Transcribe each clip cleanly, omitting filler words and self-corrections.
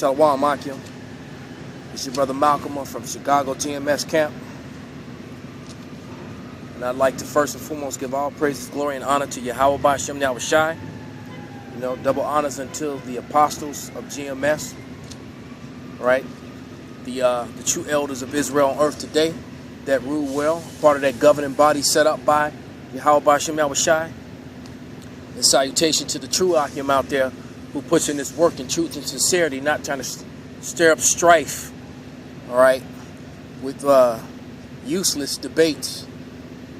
Shalom Akim. It's your brother Malcolm. I'm from Chicago GMS camp. And I'd like to first and foremost give all praises, glory, and honor to Yahweh Ba'Shem Yahushai. You know, double honors until the apostles of GMS, right? The true elders of Israel on earth today that rule well, part of that governing body set up by Yahweh Ba'Shem Yahushai. And salutation to the true Akim out there who puts in this work in truth and sincerity, not trying to stir up strife, all right, with useless debates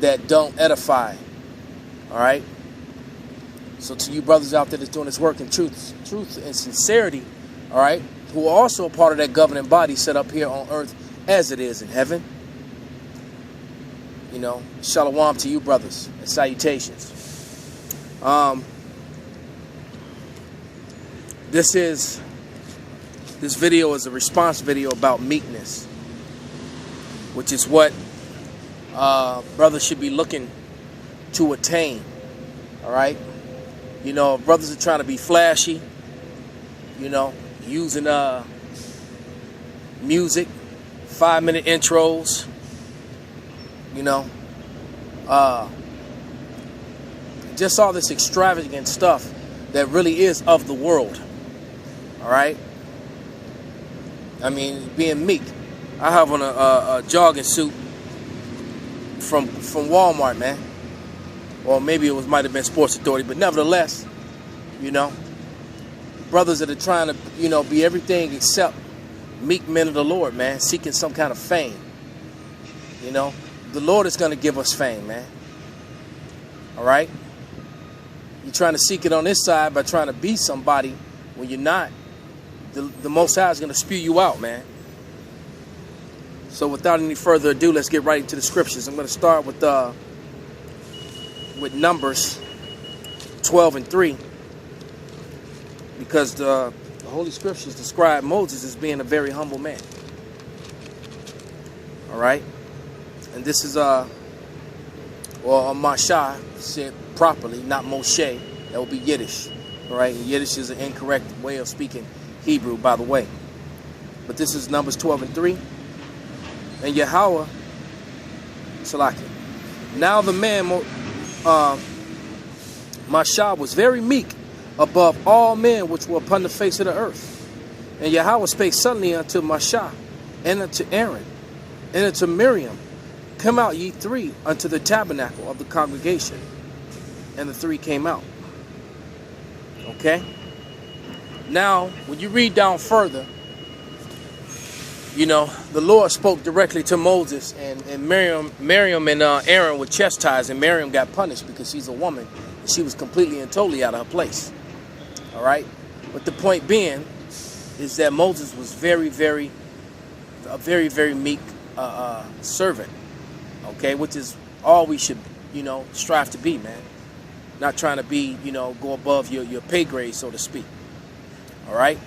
that don't edify, all right? So to you brothers out there that's doing this work in truth and sincerity, all right, who are also a part of that governing body set up here on earth as it is in heaven, you know, shalom to you brothers and salutations. This video is a response video about meekness, which is what brothers should be looking to attain. All right, you know, brothers are trying to be flashy, you know, using music, 5-minute intros, you know, just all this extravagant stuff that really is of the world. All right, I mean, being meek. I have on a jogging suit from Walmart, man, or maybe it might have been Sports Authority, but nevertheless, you know, brothers that are trying to, you know, be everything except meek men of the Lord, man, seeking some kind of fame. You know, the Lord is going to give us fame, man. All right, you're trying to seek it on this side by trying to be somebody when you're not. The Most High is going to spew you out, man. So without any further ado, let's get right into the scriptures. I'm going to start with Numbers 12:3, because the Holy Scriptures describe Moses as being a very humble man. All right, and this is Masha said properly, not Moshe. That would be Yiddish. All right, and Yiddish is an incorrect way of speaking Hebrew, by the way. But this is Numbers 12:3. And Yahweh, Salaki. Now the man, Masha, was very meek above all men which were upon the face of the earth. And Yahweh spake suddenly unto Masha, and unto Aaron, and unto Miriam, come out ye three unto the tabernacle of the congregation. And the three came out. Okay? Now, when you read down further, you know, the Lord spoke directly to Moses, and Miriam and Aaron were chastised, and Miriam got punished because she's a woman, and she was completely and totally out of her place. All right? But the point being is that Moses was a very meek servant, okay, which is all we should, you know, strive to be, man. Not trying to be, you know, go above your pay grade, so to speak. All right?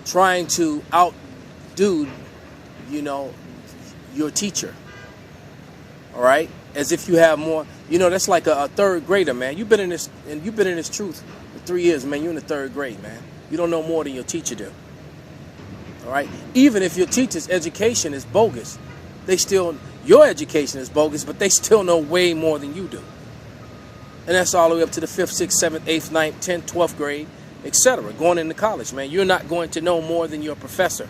Trying to outdo, you know, your teacher. All right? As if you have more, you know, that's like a third grader, man. You've been in this truth for 3 years, man. You're in the third grade, man. You don't know more than your teacher do. All right? Even if your teacher's education is bogus, your education is bogus, but they still know way more than you do. And that's all the way up to the 5th, 6th, 7th, 8th, 9th, 10th, 12th grade, etc. Going into college, man. You're not going to know more than your professor.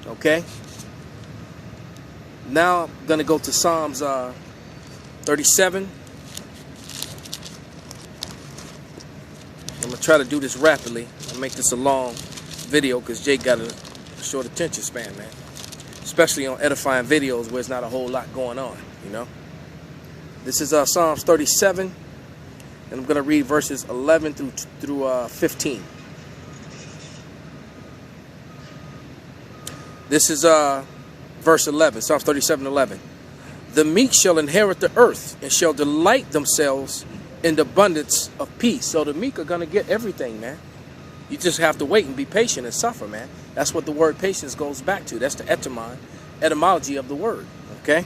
Okay? Now I'm going to go to Psalms 37. I'm going to try to do this rapidly. I'll make this a long video because Jake got a short attention span, man. Especially on edifying videos where there's not a whole lot going on, you know. This is Psalms 37, and I'm going to read verses 11 through 15. This is verse 11, Psalms 37:11. The meek shall inherit the earth and shall delight themselves in the abundance of peace. So the meek are going to get everything, man. You just have to wait and be patient and suffer, man. That's what the word patience goes back to. That's the etymology of the word, okay?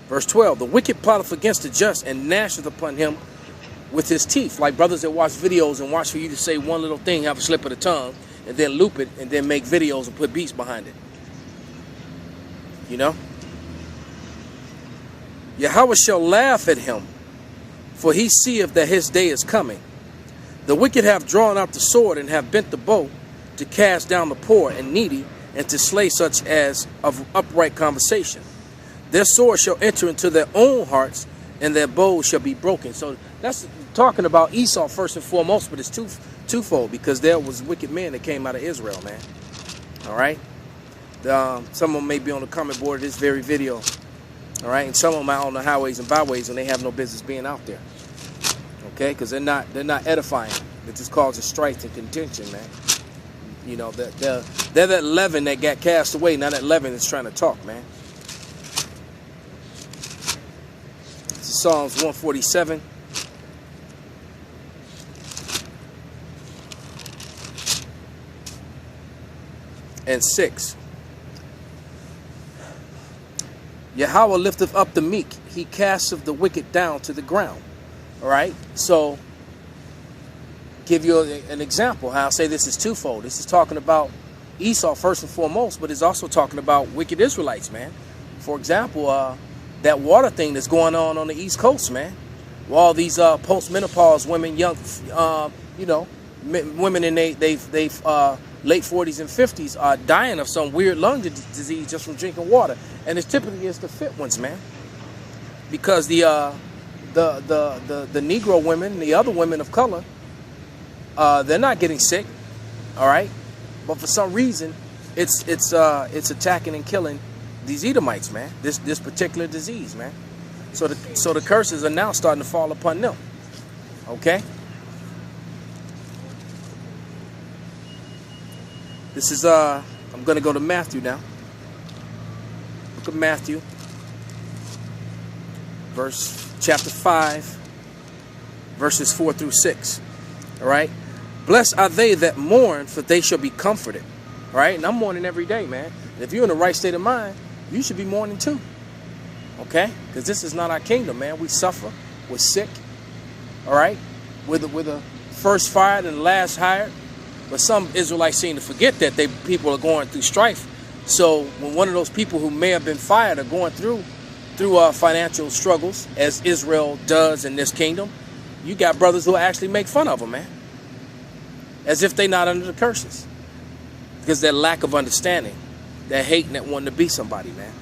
Verse 12, the wicked plotteth against the just and gnasheth upon him with his teeth, like brothers that watch videos and watch for you to say one little thing, have a slip of the tongue, and then loop it, and then make videos and put beats behind it. You know? Yahweh shall laugh at him, for he seeth that his day is coming. The wicked have drawn out the sword and have bent the bow to cast down the poor and needy and to slay such as of upright conversation. Their sword shall enter into their own hearts and their bows shall be broken. So that's talking about Esau first and foremost, but it's twofold because there was wicked men that came out of Israel, man. All right? Some of them may be on the comment board of this very video. All right? And some of them out on the highways and byways and they have no business being out there. Okay? Because they're not edifying. It just causes strife and contention, man. You know, they're that leaven that got cast away, not that leaven that's trying to talk, man. This is Psalms 147. And 6. Yahweh lifteth up the meek, he casteth the wicked down to the ground. All right, so give you an example how I say this is twofold. This is talking about Esau first and foremost, but it's also talking about wicked Israelites, man. For example, that water thing that's going on the East Coast, man. Where all these post-menopause women, young, you know, women in they late 40s and 50s are dying of some weird lung disease just from drinking water, and it's typically the fit ones, man, because the Negro women, the other women of color, they're not getting sick, all right, but for some reason, it's attacking and killing these Edomites, man. This particular disease, man. So the curses are now starting to fall upon them. Okay. This is I'm gonna go to Matthew now. Book of Matthew, chapter 5, verses 4 through 6. All right. Blessed are they that mourn, for they shall be comforted. All right. And I'm mourning every day, man. And if you're in the right state of mind, you should be mourning too. Okay? Because this is not our kingdom, man. We suffer. We're sick. All right? We're the first fired and the last hired. But some Israelites seem to forget that people are going through strife. So when one of those people who may have been fired are going through financial struggles, as Israel does in this kingdom, you got brothers who actually make fun of them, man. As if they're not under the curses. Because their lack of understanding. That hate and that wanting to be somebody, man.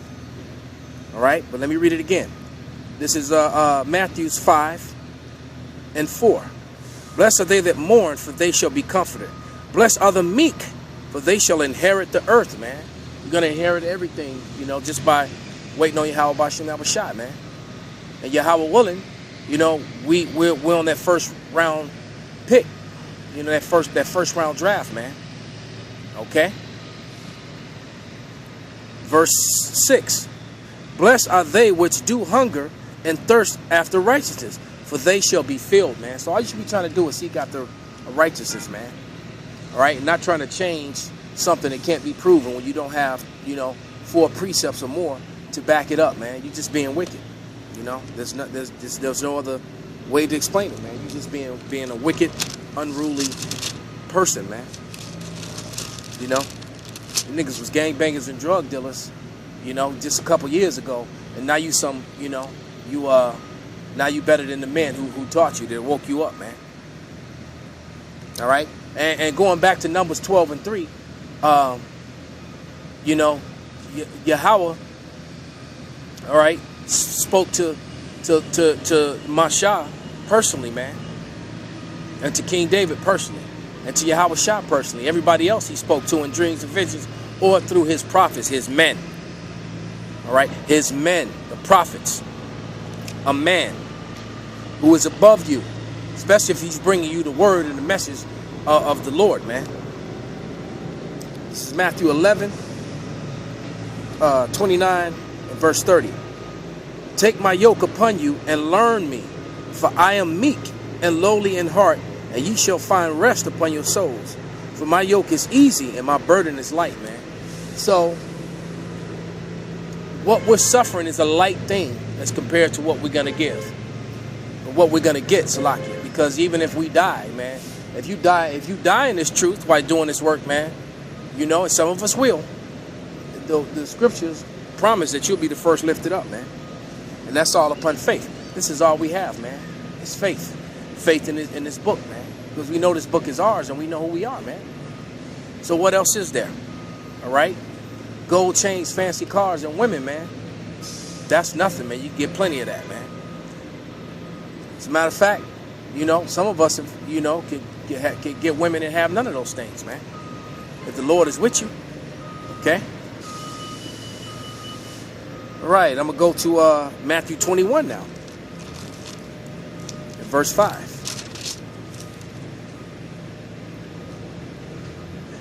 All right, but let me read it again. This is Matthew 5 and 4. Blessed are they that mourn, for they shall be comforted. Blessed are the meek, for they shall inherit the earth, man. You're going to inherit everything, you know, just by waiting on Yahweh Bashem have a shot, man. And Yahweh willing, you know, we're on that first round pick. You know, that first round draft, man. Okay? Verse 6. Blessed are they which do hunger and thirst after righteousness, for they shall be filled, man. So all you should be trying to do is seek after righteousness, man. All right? Not trying to change something that can't be proven when you don't have, you know, 4 precepts or more to back it up, man. You're just being wicked. You know, there's no other way to explain it, man. You're just being a wicked, unruly person, man. You know? Niggas was gangbangers and drug dealers, you know, just a couple years ago, and now you now you better than the men who taught you, that woke you up, man. All right, and going back to Numbers 12 and 3, you know, Yahweh, all right, spoke to Masha personally, man, and to King David personally. And to Yahweh Shah personally. Everybody else he spoke to in dreams and visions or through his prophets, his men. All right? His men, the prophets. A man who is above you. Especially if he's bringing you the word and the message of the Lord, man. This is Matthew 11, 29 and verse 30. Take my yoke upon you and learn me. For I am meek and lowly in heart, and ye shall find rest upon your souls. For my yoke is easy and my burden is light, man. So, what we're suffering is a light thing as compared to what we're going to give. Or what we're going to get, Salakia. Because even if we die, man, if you die in this truth while doing this work, man, you know, and some of us will, the scriptures promise that you'll be the first lifted up, man. And that's all upon faith. This is all we have, man. It's faith. Faith in this book, man. Because we know this book is ours and we know who we are, man. So what else is there? All right? Gold chains, fancy cars, and women, man. That's nothing, man. You get plenty of that, man. As a matter of fact, you know, some of us, you know, could get women and have none of those things, man. If the Lord is with you, okay? All right, I'm going to go to Matthew 21 now. Verse 5.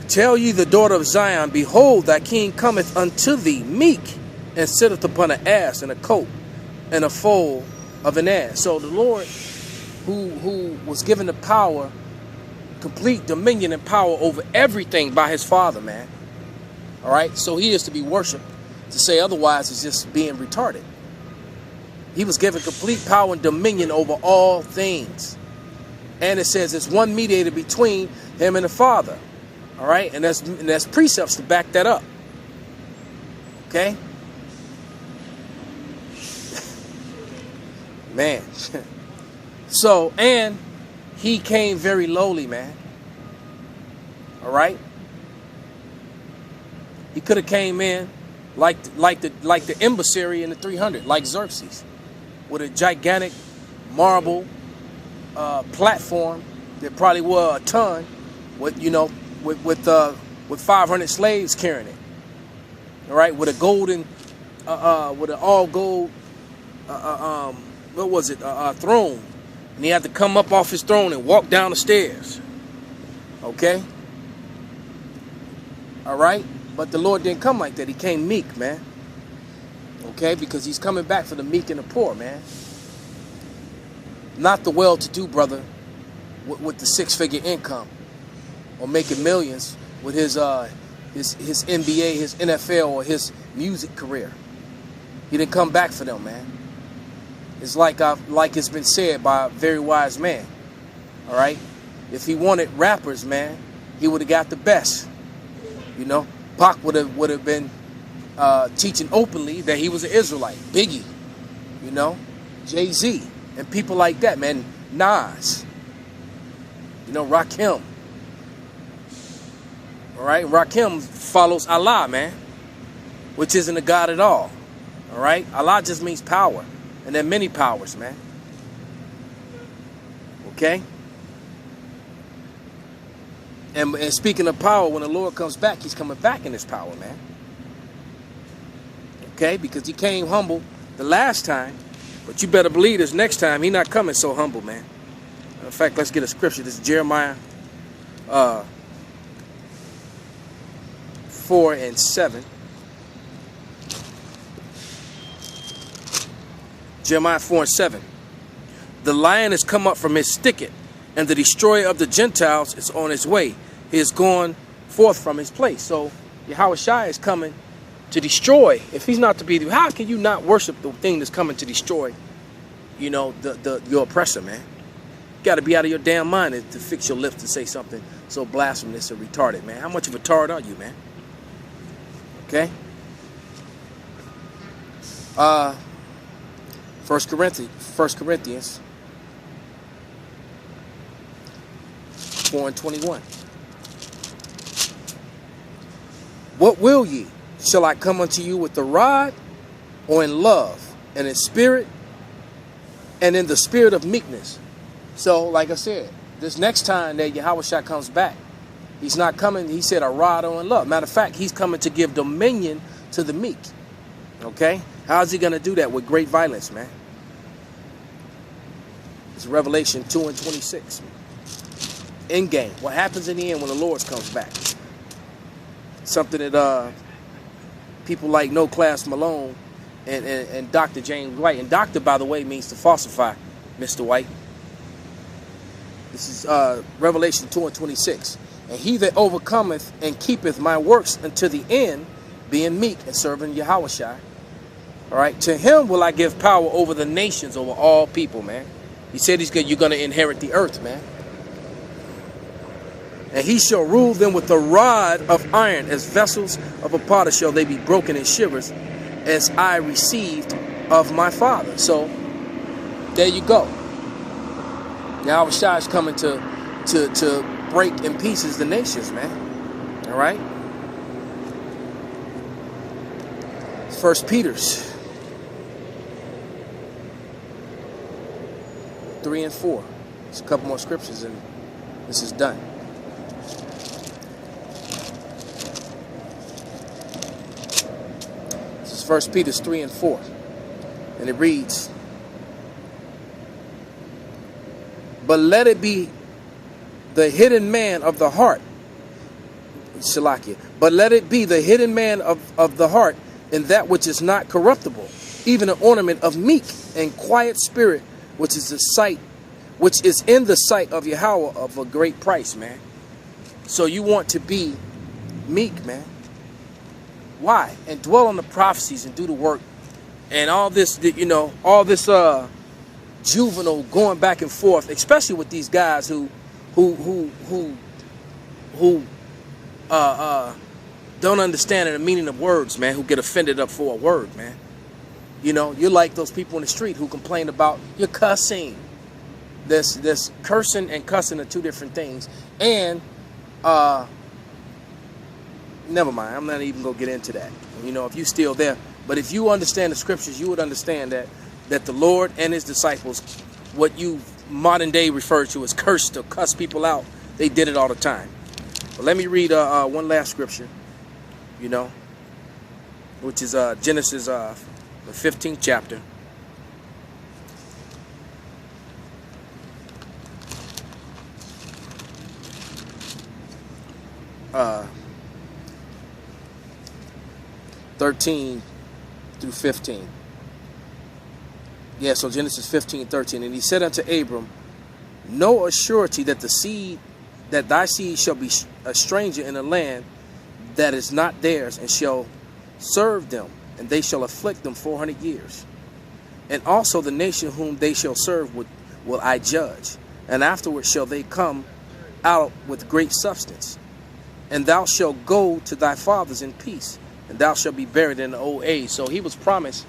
Tell ye the daughter of Zion, behold, thy king cometh unto thee, meek, and sitteth upon an ass, and a coat, and a foal of an ass. So the Lord, who was given the power, complete dominion and power over everything by his Father, man. All right, so he is to be worshipped. To say otherwise is just being retarded. He was given complete power and dominion over all things. And it says there's one mediator between him and the Father. All right, and that's precepts to back that up. Okay? Man. So, and he came very lowly, man. All right? He could have came in like the embassy in the 300, like Xerxes, with a gigantic marble platform that probably weighed a ton, with, you know, with 500 slaves carrying it. All right, with a golden, with an all gold, what was it, throne, and he had to come up off his throne and walk down the stairs. Okay. All right. But the Lord didn't come like that. He came meek, man. Okay? Because he's coming back for the meek and the poor, man. Not the well-to-do brother with the six-figure income or making millions with his NBA, his NFL, or his music career. He didn't come back for them, man. It's like it's been said by a very wise man. All right? If he wanted rappers, man, he would have got the best. You know? Pac would have been teaching openly that he was an Israelite. Biggie, you know, Jay-Z, and people like that, man. Nas, you know, Rakim. All right, Rakim follows Allah, man, which isn't a God at all. All right, Allah just means power, and there are many powers, man. Okay. And speaking of power, when the Lord comes back, he's coming back in his power, man. Okay? Because he came humble the last time. But you better believe this next time, he's not coming so humble, man. In fact, let's get a scripture. This is Jeremiah 4 and 7. Jeremiah 4 and 7. The lion has come up from his thicket, and the destroyer of the Gentiles is on his way. He is gone forth from his place. So Yahushua is coming to destroy. If he's not to be, how can you not worship the thing that's coming to destroy, you know, your oppressor, man? You got to be out of your damn mind to fix your lips to say something so blasphemous or retarded, man. How much of a tard are you, man? Okay. 1 Corinthians 4 and 21. What will ye? Shall I come unto you with the rod, or in love, and in spirit, and in the spirit of meekness? So, like I said, this next time that Yahushua comes back, he's not coming, he said, a rod or in love. Matter of fact, he's coming to give dominion to the meek. Okay? How's he going to do that? With great violence, man. It's Revelation 2 and 26. End game. What happens in the end when the Lord comes back? Something that people like No Class Malone and Dr. James White. And doctor, by the way, means to falsify, Mr. White. This is Revelation 2 and 26. And he that overcometh and keepeth my works unto the end, being meek and serving Yahushua. All right. To him will I give power over the nations, over all people, man. He said you're going to inherit the earth, man. And he shall rule them with the rod of iron, as vessels of a potter shall they be broken in shivers, as I received of my father. So there you go. Now Shah is coming to break in pieces the nations, man. All right. 1 Peter's 3 and 4. There's a couple more scriptures and this is done. This is 1 Peter 3 and 4. And it reads, but let it be the hidden man of the heart. Shalakia. But let it be the hidden man of the heart in that which is not corruptible, even an ornament of meek and quiet spirit, which is in the sight of Yahweh of a great price, man. So you want to be meek, man. Why? And dwell on the prophecies and do the work. And all this, all this juvenile going back and forth, especially with these guys who don't understand the meaning of words, man, who get offended up for a word, man. You're like those people in the street who complain about your cussing. This cursing and cussing are two different things. And never mind, I'm not even gonna get into that. If you're still there. But if you understand the scriptures, you would understand that the Lord and his disciples, what you modern day refer to as cursed or cuss people out, they did it all the time. But let me read one last scripture, which is Genesis, the 15th chapter. Uh, 13 through 15. Yeah, so Genesis 15:13. And he said unto Abram, know a surety that thy seed shall be a stranger in a land that is not theirs, and shall serve them, and they shall afflict them 400 years. And also the nation whom they shall serve will I judge, and afterward shall they come out with great substance. And thou shalt go to thy fathers in peace, and thou shalt be buried in the old age. So he was promised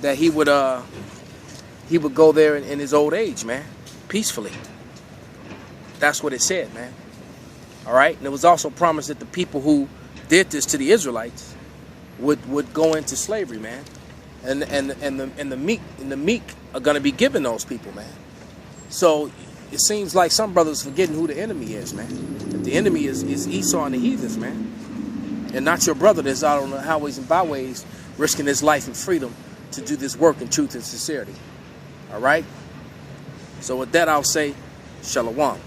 that he would go there in his old age, man, peacefully. That's what it said, man. All right, and it was also promised that the people who did this to the Israelites would go into slavery, man, and the meek are going to be given those people, man. So it seems like some brothers forgetting who the enemy is, man. That the enemy is Esau and the heathens, man, and not your brother that's out on the highways and byways risking his life and freedom to do this work in truth and sincerity. All right. So with that, I'll say, Shalom.